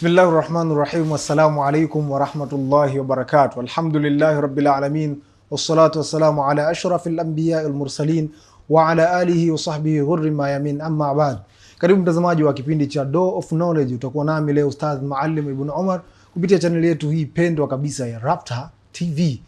Bismillahir Rahmanir Rahim. Assalamu alaikum wa rahmatullahi wa barakatuh. Alhamdulillahi rabbil alamin wassalatu wassalamu ala ashrafil anbiya wal mursalin wa ala alihi wa sahbihi ghurri mayamin, amma ba'd. Karibu mtazamaji wa kipindi cha Door of Knowledge. Utakuwa nami leo Ustadh Maalim Ibn Omar kupitia channel yetu hii pendwa kabisa ya Rapta TV.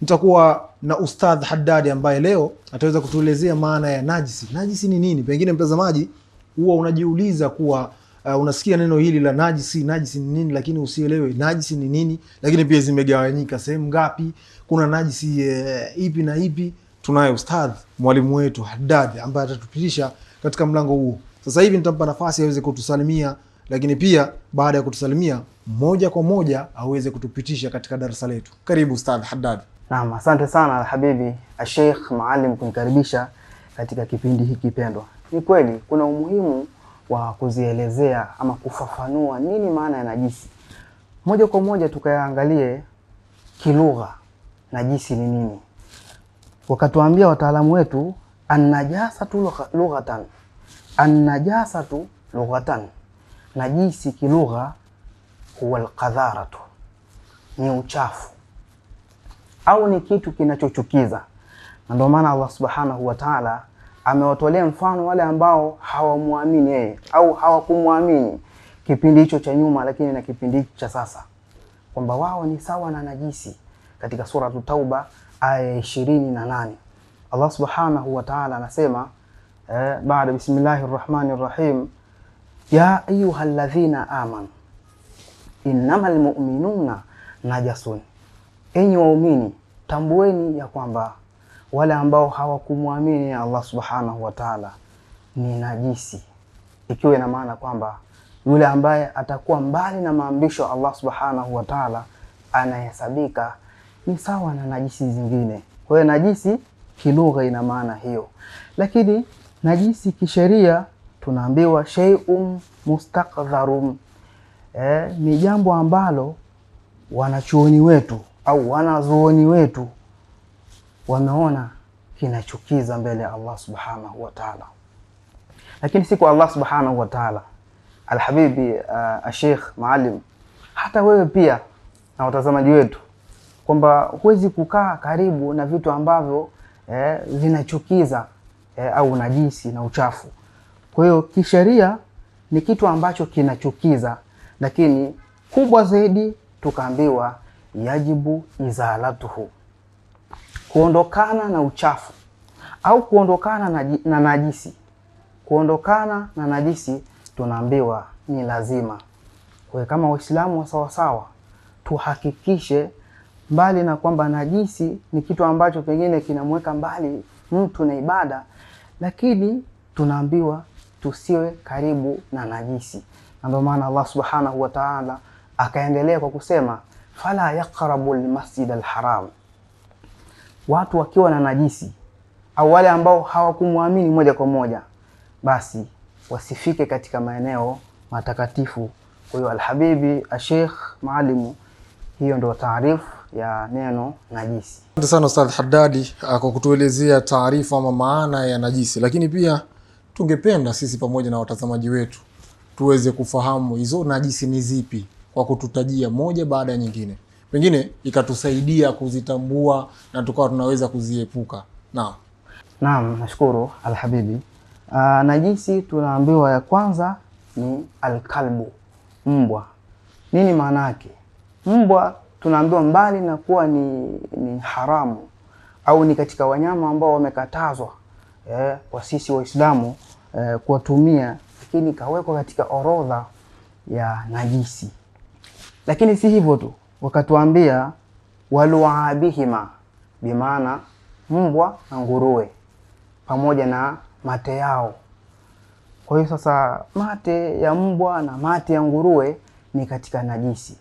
Nitakuwa na Ustadh Haddad ambaye leo ataweza kutuelezea maana ya najisi. Najisi ni nini? Pengine mtazamaji huwa unajiuliza kuwa unasikia neno hili la najisi ni nini, lakini usielewe najisi ni nini, lakini pia zimegawanyika sehemu ngapi, kuna najisi ipi na ipi. Tunaye Ustadh mwalimu wetu Haddad ambaye atatupitisha katika mlango huo. Sasa hivi nitampa nafasi aweze kutusalimia, lakini pia baada ya kutusalimia moja kwa moja aweze kutupitisha katika darasa letu. Karibu Ustadh Haddad. Naam, asante sana habibi Sheikh Maalim kunikaribisha katika kipindi hiki pendwa. Ni kweli kuna umuhimu wa kuzielezea ama kufafanua nini maana ya najisi. Moja kwa moja tukaangalie kilugha najisi ni nini. Wakatuambia wataalamu wetu an-najasatu lughatan. An-najasatu lughatan, najisi kilugha huwa al-qadharatu, ni uchafu au ni kitu kinachochukiza. Na ndio maana Allah Subhanahu wa Ta'ala amewatolea mfano wale ambao hawamuamini yeye au hawakumuamini kipindi hicho cha nyuma, lakini na kipindi hicho cha sasa, kwamba wao ni sawa na najisi. Katika sura Tauba aya 28 Allah Subhanahu wa Ta'ala anasema baada bismillahir rahmanir rahim, ya ayyuhalladhina amanu innamal mu'minuna najasun, enyi waumini tambueni ya kwamba wale ambao hawakumuamini Allah Subhanahu wa Ta'ala ni najisi, ikiwa ina maana kwamba yule ambaye atakuwa mbali na maamrisho Allah Subhanahu wa Ta'ala anahesabika ni sawa na najisi zingine. Kwa hiyo najisi kilugha ina maana hiyo, lakini najisi kisheria tunaambiwa shay'un mustaqdharun, ni jambo ambalo wanachuoni wetu au wanazuoni wetu wameona kinachukiza mbele ya Allah Subhanahu wa Ta'ala. Lakini si kwa Allah Subhanahu wa Ta'ala, alhabibi Sheikh Maalim, hata wewe pia na watazamaji wetu, kwamba huwezi kukaa karibu na vitu ambavyo vinachukiza au najisi na uchafu. Kwa hiyo kisheria ni kitu ambacho kinachukiza, lakini kubwa zaidi tukaambiwa yajibu izalatuhu, kuondokana na uchafu au kuondokana na najisi. Kuondokana na najisi tunaambiwa ni lazima. Kwa hiyo kama Waislamu wa sawa sawa tuhakikishe, mbali na kwamba najisi ni kitu ambacho pengine kinamweka mbali mtu na ibada, lakini tunaambiwa tusiwe karibu na najisi. Ndio maana Allah Subhanahu wa Ta'ala akaendelea kwa kusema fala yaqrabu al-masjid al-haram, watu wakiwa na najisi au wale ambao hawakumuamini moja kwa moja, basi wasifike katika maeneo matakatifu. Kwa hiyo alhabibi Sheikh Maalim, hiyo ndio taarifu ya neno najisi. Asante sana Ustadh Haddad kwa kutuelezea taarifa ama maana ya najisi, lakini pia tungependa sisi pamoja na watazamaji wetu tuweze kufahamu hizo najisi ni zipi, kwa kututajia moja baada ya nyingine, pengine ikatusaidia kuzitambua na tukawa tunaweza kuziepuka. Naam, nashukuru alhabibi. Najisi tunaambiwa ya kwanza ni alkalbu, mbwa. Nini maana yake? Mbwa tunaambiwa mbali na kuwa ni haramu au ni katika wanyama ambao wamekatazwa kwa sisi Waislamu kuwatumia, lakini kawekwa katika orodha ya najisi. Lakini si hivyo tu, wakatuambia waluabihima, bimaana mbwa na nguruwe pamoja na mate yao. Kwa hiyo sasa mate ya mbwa na mate ya nguruwe ni katika najisi.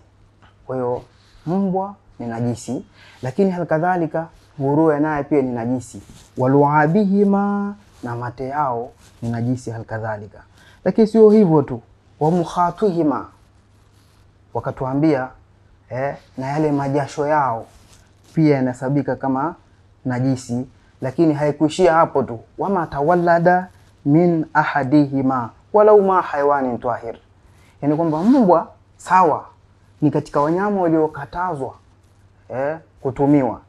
Kwa hiyo mbwa ni najisi, lakini halikadhalika nguruwe naye pia ni najisi. Waluabihima, na mate yao ni najisi halikadhalika. Lakini sio hivyo tu, wa mukhatuhima, wakatuambia na yale majasho yao pia yanasabika kama najisi. Lakini haikuishia hapo tu, wama tawallada min ahadihima walau ma hayawanin tahir, yani kwamba mbwa sawa, ni katika wanyama waliokatazwa kutumiwa,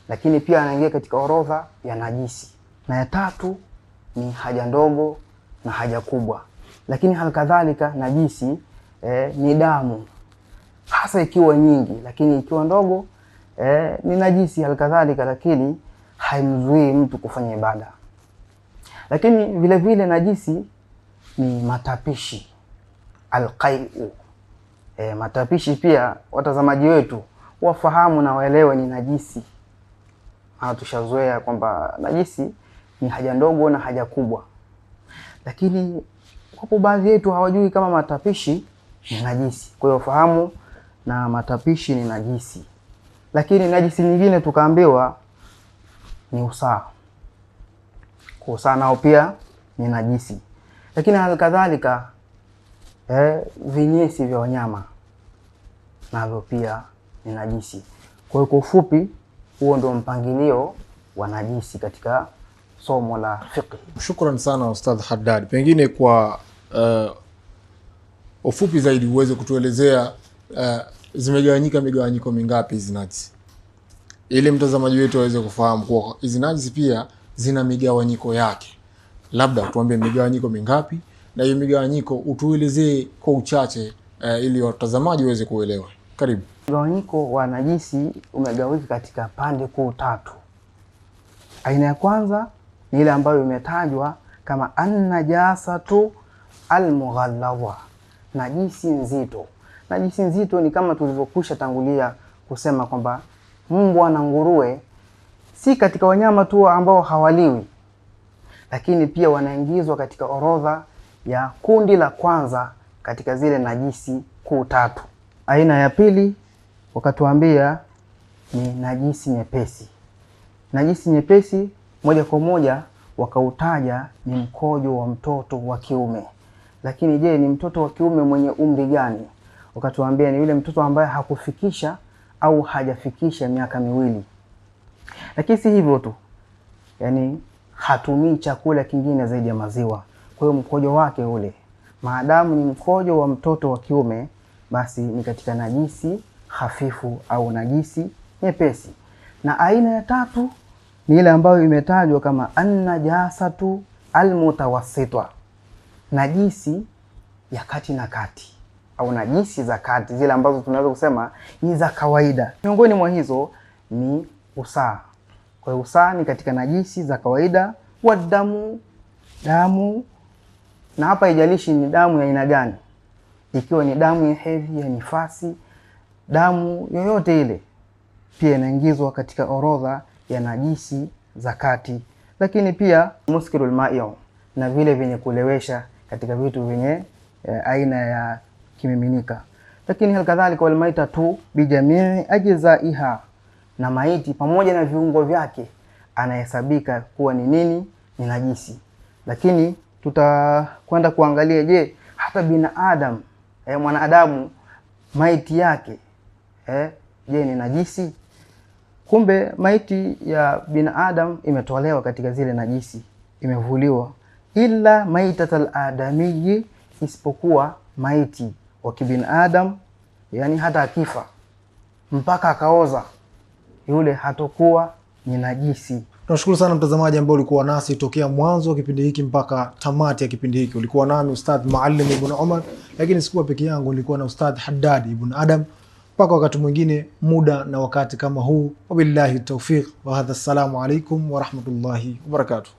lakini pia anaingia katika orodha ya najisi. Na ya tatu ni haja ndogo na haja kubwa. Lakini halikadhalika najisi ni damu, hasa ikiwa nyingi, lakini ikiwa ndogo ni najisi halikadhalika, lakini haimzuii mtu kufanya ibada. Lakini vile vile najisi ni matapishi, alqai'u. Matapishi pia watazamaji wetu wafahamu na waelewe ni najisi. Tushazoea kwamba najisi ni haja ndogo na haja kubwa, lakini wapo baadhi yetu hawajui kama matapishi ni najisi. Kwa hiyo fahamu na matapishi ni najisi. Lakini najisi nyingine tukaambiwa ni usaa. Usaa nao pia ni najisi. Lakini halikadhalika vinyesi vya wanyama navyo pia ni najisi. Kwa hiyo kwa ufupi, huo ndio mpangilio wa najisi katika somo la fiqh. Shukran sana Ustadh Haddad. Pengine kwa ufupi zaidi uweze kutuelezea zimegawanyika migawanyiko mingapi hizi najisi, ili mtazamaji wetu aweze kufahamu kwa hizi najisi pia zina migawanyiko yake. Labda tuambie migawanyiko mingapi, na hiyo migawanyiko utuelezee kwa uchache ili watazamaji waweze kuelewa. Karibu. Mgawanyiko wa najisi umegawika katika pande kuu tatu. Aina ya kwanza ni ile ambayo imetajwa kama an-najasatu al-mughalladha, najisi nzito. Najisi nzito ni kama tulivyokwisha tangulia kusema kwamba mbwa na nguruwe si katika wanyama tu ambao hawaliwi, lakini pia wanaingizwa katika orodha ya kundi la kwanza katika zile najisi kuu tatu. Aina ya pili wakatuambia ni najisi nyepesi. Najisi nyepesi moja kwa moja wakautaja ni mkojo wa mtoto wa kiume. Lakini je, ni mtoto wa kiume mwenye umri gani? Wakatuambia ni yule mtoto ambaye hakufikisha au hajafikisha miaka miwili. Lakini si hivyo tu, yani hatumii chakula kingine zaidi ya maziwa. Kwa hiyo mkojo wake ule, maadamu ni mkojo wa mtoto wa kiume, basi ni katika najisi hafifu au najisi nyepesi. Na aina ya tatu ni ile ambayo imetajwa kama an-najasatu al-mutawassita, najisi ya kati na kati au najisi za kati, zile ambazo tunaweza kusema ni za kawaida. Miongoni mwa hizo ni usaa. Kwa hiyo usaa ni katika najisi za kawaida, wa damu, na hapa haijalishi ni damu ya aina gani. Ikiwa ni damu ya hedhi, ya nifasi, damu yoyote ile pia inaingizwa katika orodha ya najisi za kati. Lakini pia muskirul ma'i, na vile vyenye kulewesha katika vitu vyenye aina ya kimiminika. Lakini halikadhalika wal maitatu bi jamii ajzaiha, na maiti pamoja na viungo vyake anahesabika kuwa ni nini? Ni najisi. Lakini tutakwenda kuangalia, je, hata binadamu mwanadamu maiti yake je, ni najisi? Kumbe maiti ya binadamu imetolewa katika zile najisi, imevuliwa, ila maitatul adamiyyi, isipokuwa maiti wa kibinadamu, yani hata akifa mpaka akaoza, yule hatakuwa ni najisi. Tunashukuru sana mtazamaji ambao ulikuwa nasi tokea mwanzo wa kipindi hiki mpaka tamati ya kipindi hiki. Ulikuwa nami Ustadh Maalim Ibn Umar, lakini sikuwa peke yangu, nilikuwa na Ustadh Haddad Ibn Adam. Mpaka wakati mwingine, muda na wakati kama huu. Wabillahi tawfiq wa hadha, assalamu alaikum wa rahmatullahi wa barakatuh.